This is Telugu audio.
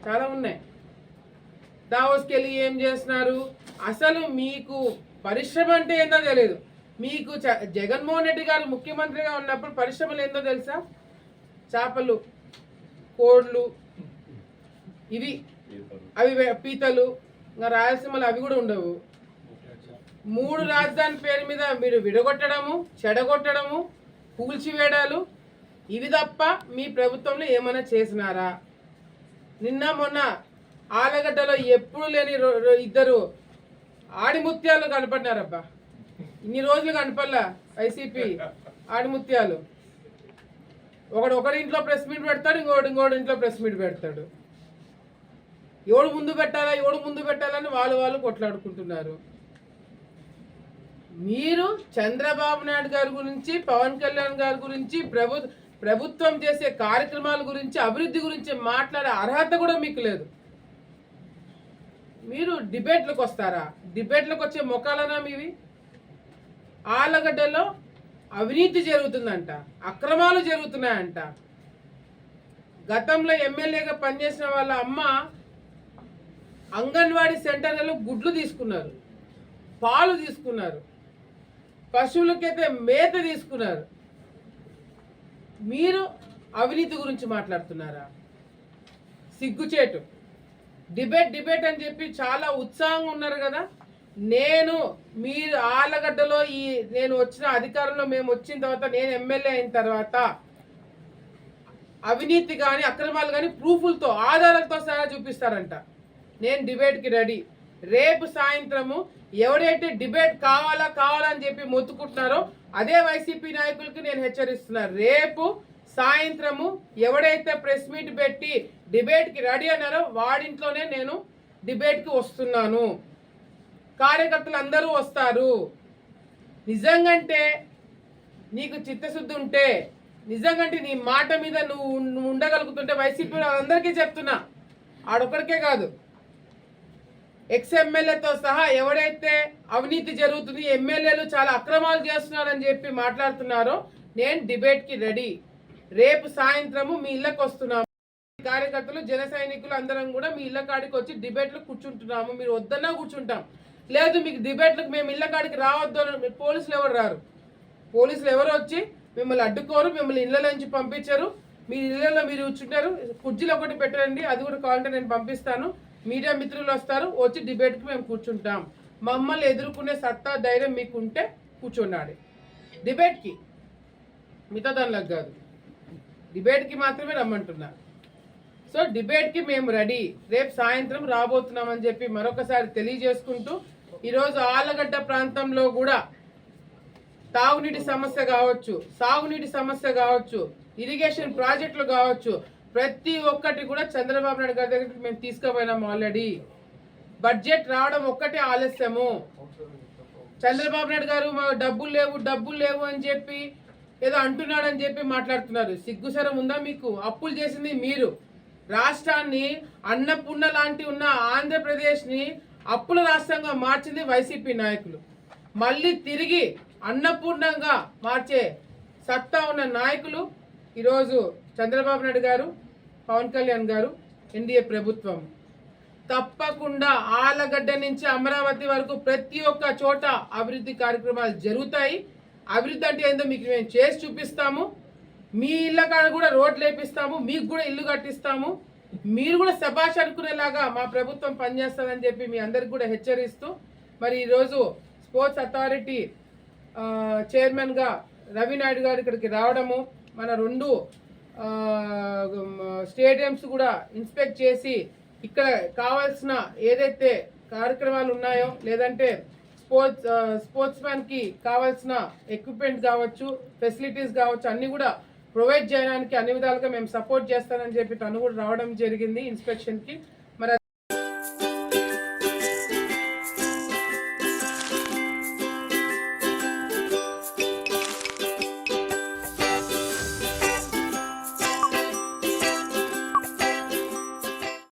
చాలా ఉన్నాయి. దావోస్కి వెళ్ళి ఏం చేస్తున్నారు? అసలు మీకు పరిశ్రమ అంటే ఏందో తెలియదు. మీకు జగన్మోహన్ రెడ్డి గారు ముఖ్యమంత్రిగా ఉన్నప్పుడు పరిశ్రమలు ఏందో తెలుసా? చేపలు, కోళ్ళు, ఇవి అవి పీతలు, ఇంకా రాయలసీమలు అవి కూడా ఉండవు. 3 రాజధాని పేరు మీద మీరు విడగొట్టడము, చెడగొట్టడము, కూల్చివేయడాలు, ఇవి తప్ప మీ ప్రభుత్వంలో ఏమైనా చేసినారా? నిన్న మొన్న ఆలగడ్డలో ఎప్పుడు లేని 2 ఆడిముత్యాలు కనపడినారబ్బా. ఇన్ని రోజులు కనపడలా వైసీపీ ఆడిముత్యాలు. ఒకరి ఇంట్లో ప్రెస్ మీట్ పెడతాడు, ఇంకోటి ఇంట్లో ప్రెస్ మీట్ పెడతాడు. ఎవడు ముందు పెట్టాలని వాళ్ళు కొట్లాడుకుంటున్నారు. మీరు చంద్రబాబు నాయుడు గారి గురించి, పవన్ కళ్యాణ్ గారి గురించి, ప్రభుత్వం చేసే కార్యక్రమాల గురించి, అభివృద్ధి గురించి మాట్లాడే అర్హత కూడా మీకు లేదు. మీరు డిబేట్లకు వస్తారా? డిబేట్లకు వచ్చే మొక్కలనా మీవి? ఆలగడ్డలో అవినీతి జరుగుతుందంట, అక్రమాలు జరుగుతున్నాయంట. గతంలో ఎమ్మెల్యేగా పనిచేసిన వాళ్ళ అమ్మ అంగన్వాడీ సెంటర్లలో గుడ్లు తీసుకున్నారు, పాలు తీసుకున్నారు, పశువులకైతే మేత తీసుకున్నారు. మీరు అవినీతి గురించి మాట్లాడుతున్నారా? సిగ్గుచేటు. డిబేట్ అని చెప్పి చాలా ఉత్సాహంగా ఉన్నారు కదా. మీరు ఆలగడ్డలో నేను వచ్చిన అధికారంలో మేము వచ్చిన తర్వాత, నేను ఎమ్మెల్యే అయిన తర్వాత అవినీతి కానీ అక్రమాలు కానీ ప్రూఫ్లతో, ఆధారాలతో సహా చూపిస్తారంట. నేను డిబేట్కి రెడీ. రేపు సాయంత్రము ఎవరైతే డిబేట్ కావాలని చెప్పి మొత్తుకుంటున్నారో అదే వైసీపీ నాయకులకి నేను హెచ్చరిస్తున్నాను. రేపు సాయంత్రము ఎవడైతే ప్రెస్ మీట్ పెట్టి డిబేట్కి రెడీ అన్నారో వాడింట్లోనే నేను డిబేట్కి వస్తున్నాను. కార్యకర్తలు అందరూ వస్తారు. నిజంగంటే నీకు చిత్తశుద్ధి ఉంటే, నిజంగంటే నీ మాట మీద నువ్వు ఉండగలుగుతుంటే, వైసీపీ అందరికీ చెప్తున్నా, ఆడొక్కడికే కాదు, ఎమ్మెల్యేతో సహా ఎవరైతే అవినీతి జరుగుతుంది, ఎమ్మెల్యేలు చాలా అక్రమాలు చేస్తున్నారని చెప్పి మాట్లాడుతున్నారో, నేను డిబేట్కి రెడీ. రేపు సాయంత్రము మీ ఇళ్ళకి వస్తున్నాము. కార్యకర్తలు, జన సైనికులు అందరం కూడా మీ ఇళ్ళ కాడికి వచ్చి డిబేట్లు కూర్చుంటున్నాము. మీరు వద్దన్నా కూర్చుంటాం. లేదు మీకు డిబేట్లకు మేము ఇళ్ళ కాడికి రావద్దు, పోలీసులు ఎవరు రారు. పోలీసులు ఎవరు వచ్చి మిమ్మల్ని అడ్డుకోరు, మిమ్మల్ని ఇళ్ళ నుంచి పంపించరు. మీ ఇళ్ళలో మీరు కూర్చుంటారు. కుర్చీలు ఒకటి పెట్టండి, అది కూడా కావాలంటే నేను పంపిస్తాను. మీడియా మిత్రులు వస్తారు, వచ్చి డిబేట్కి మేము కూర్చుంటాం. మమ్మల్ని ఎదుర్కొనే సత్తా, ధైర్యం మీకు ఉంటే కూర్చున్నాడు డిబేట్కి. మిగతా దానిలకు కాదు, డిబేట్కి మాత్రమే రమ్మంటున్నారు. సో డిబేట్కి మేము రెడీ. రేపు సాయంత్రం రాబోతున్నామని చెప్పి మరొకసారి తెలియజేసుకుంటూ, ఈరోజు ఆలగడ్డ ప్రాంతంలో కూడా తాగునీటి సమస్య కావచ్చు, సాగునీటి సమస్య కావచ్చు, ఇరిగేషన్ ప్రాజెక్టులు కావచ్చు, ప్రతి ఒక్కటి కూడా చంద్రబాబు నాయుడు గారి దగ్గరికి మేము తీసుకుపోయినాము ఆల్రెడీ. బడ్జెట్ రావడం ఒక్కటే ఆలస్యము. చంద్రబాబు నాయుడు గారు మా డబ్బులు లేవు అని చెప్పి ఏదో అంటున్నాడని చెప్పి మాట్లాడుతున్నారు. సిగ్గుసరం ఉందా మీకు? అప్పులు చేసింది మీరు. రాష్ట్రాన్ని అన్నపూర్ణ లాంటి ఉన్న ఆంధ్రప్రదేశ్ని అప్పుల రాష్ట్రంగా మార్చింది వైసీపీ నాయకులు. మళ్ళీ తిరిగి అన్నపూర్ణంగా మార్చే సత్తా ఉన్న నాయకులు ఈరోజు చంద్రబాబు నాయుడు గారు, పవన్ కళ్యాణ్ గారు, ఎన్డీఏ ప్రభుత్వం. తప్పకుండా ఆలగడ్డ నుంచి అమరావతి వరకు ప్రతి ఒక్క చోట అభివృద్ధి కార్యక్రమాలు జరుగుతాయి. అభివృద్ధి అంటే ఏందో మీకు మేము చేసి చూపిస్తాము. మీ ఇళ్ళ కాడ కూడా రోడ్లు వేపిస్తాము, మీకు కూడా ఇల్లు కట్టిస్తాము. మీరు కూడా శభాష్ అనుకునేలాగా మా ప్రభుత్వం పనిచేస్తుందని చెప్పి మీ అందరికి కూడా హెచ్చరిస్తూ, మరి ఈరోజు స్పోర్ట్స్ అథారిటీ చైర్మన్గా రవి నాయుడు గారు ఇక్కడికి రావడము, మన 2 స్టేడియంస్ కూడా ఇన్స్పెక్ట్ చేసి ఇక్కడ కావాల్సిన ఏదైతే కార్యక్రమాలు ఉన్నాయో, లేదంటే స్పోర్ట్స్ మ్యాన్కి కావాల్సిన ఎక్విప్మెంట్ కావచ్చు, ఫెసిలిటీస్ కావచ్చు, అన్నీ కూడా ప్రొవైడ్ చేయడానికి అన్ని విధాలుగా మేము సపోర్ట్ చేస్తానని చెప్పి తను కూడా రావడం జరిగింది ఇన్స్పెక్షన్కి.